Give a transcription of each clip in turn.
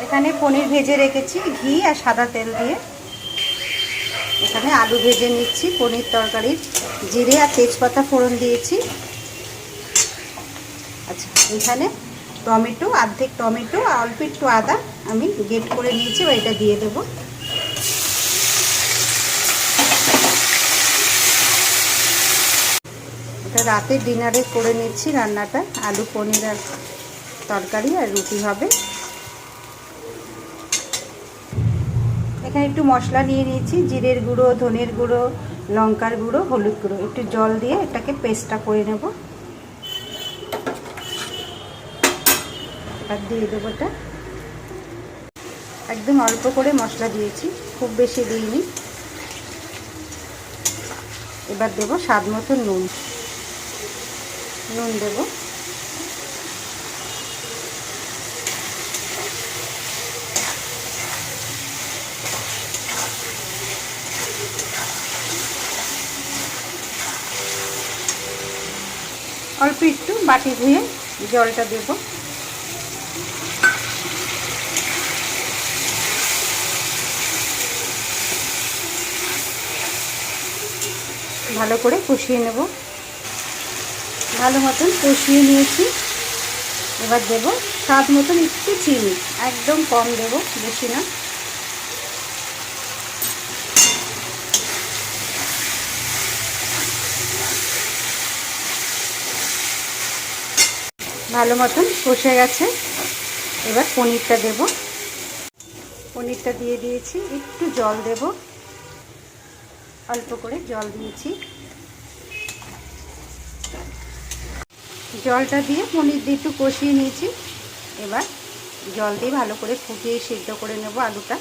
এখানে পনির ভেজে রেখেছি ঘি আর সাদা তেল দিয়ে। এখানে আলু ভেজে নিচ্ছি। পনির তরকারির জিরে আর তেজপাতা ফোড়ন দিয়েছি। আচ্ছা, এখানে টমেটো, অর্ধেক টমেটো আর অল্প একটু আদা আমি গ্রেট করে নিয়েছি, এটা দিয়ে দেবো। এটা রাতের ডিনারে করে নিচ্ছি রান্নাটা। আলু পনির আর তরকারি আর রুটি হবে। এখানে একটু মশলা নিয়ে নিয়েছি, জিরের গুঁড়ো, ধনের গুঁড়ো, লঙ্কার গুঁড়ো, হলুদ গুঁড়ো। একটু জল দিয়ে এটাকে পেস্টটা করে নেব। আর দিয়ে দেবো এটা। একদম অল্প করে মশলা দিয়েছি, খুব বেশি দিইনি। এবার দেবো স্বাদ মতো নুন। নুন দেবো। অল্প একটু বাটি ধুয়ে জলটা দেব। ভালো করে কষিয়ে নেব। ভালো মতন কষিয়ে নিয়েছি। এবার দেব স্বাদ মতন একটু চিনি, একদম কম দেব, বেশি না। ভালো মতন কষে গেছে। এবার পনিরটা দেব। পনিরটা দিয়ে দিয়েছি। একটু জল দেব, অল্প করে জল দিয়েছি। জলটা দিয়ে পনির দিয়ে একটু কষিয়ে নিয়েছি। এবার জল দিয়ে ভালো করে ফুটিয়ে সিদ্ধ করে নেব আলুটা।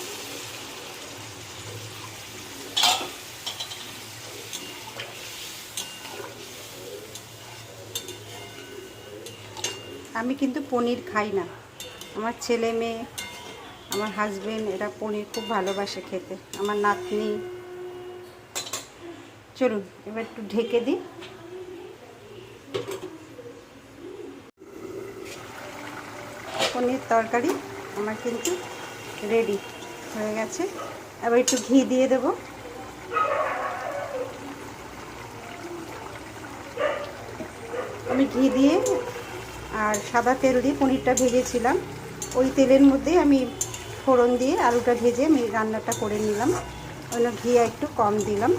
আমি কিন্তু পনির খাই না। আমার ছেলে মেয়ে, আমার হাজবেন্ড এরা পনির খুব ভালোবাসে খেতে, আমার নাতনি। চলুন এবার একটু ঢেকে দিই। পনির তরকারি আমার কিন্তু রেডি হয়ে গেছে। এবার একটু ঘি দিয়ে দেব। আমি ঘি দিয়ে আর সাদা তেল দিয়ে পনিরটা ভেজেছিলাম, ওই তেলের মধ্যে আমি ফোড়ন দিয়ে আলুটা ভেজে আমি রান্নাটা করে নিলাম। ওই ঘি একটু কম দিলাম।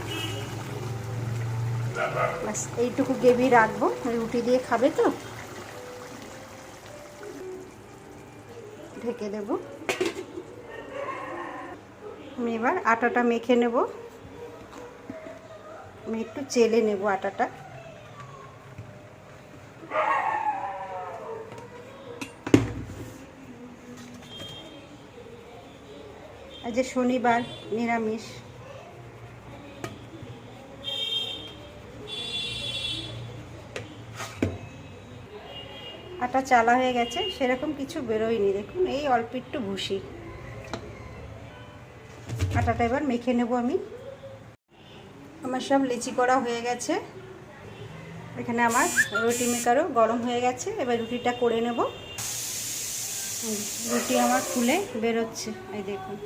বাস এইটুকু গ্রেভি রাখবো, রুটি দিয়ে খাবে তো। ঢেকে দেব। আমি এবার আটাটা মেখে নেব। আমি একটু চেলে নেব আটাটা। আজ যে শনিবার, নিরামিষ। আটা চালা হয়ে গেছে, সেরকম কিছু বেরোয়নি। দেখুন এই অল্প একটু ভুসি। আটাটা এবার মেখে নেব আমি। আমার সব লেচি করা হয়ে গেছে। এখানে আমার রুটি মেকারও গরম হয়ে গেছে। এবার রুটিটা করে নেব। রুটি আমার ফুলে বেরোচ্ছে, এই দেখুন।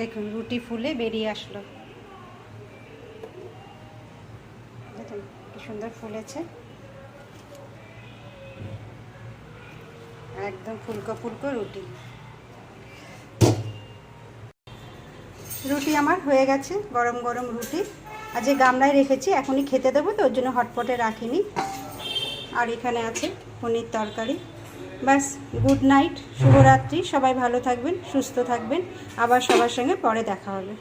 দেখুন রুটি ফুলে বেরিয়ে আসলো। দেখুন কি সুন্দর ফুলেছে, একদম ফুলকো ফুলকো রুটি। রুটি আমার হয়ে গেছে, গরম গরম রুটি। আর যে গামলায় রেখেছি এখনই খেতে দেবো, তো ওর জন্য হটপটে রাখিনি। আর এখানে আছে পনির তরকারি। ব্যাস, গুড নাইট, শুভরাত্রি। সবাই ভালো থাকবেন, সুস্থ থাকবেন। আবার সবার সঙ্গে পরে দেখা হবে।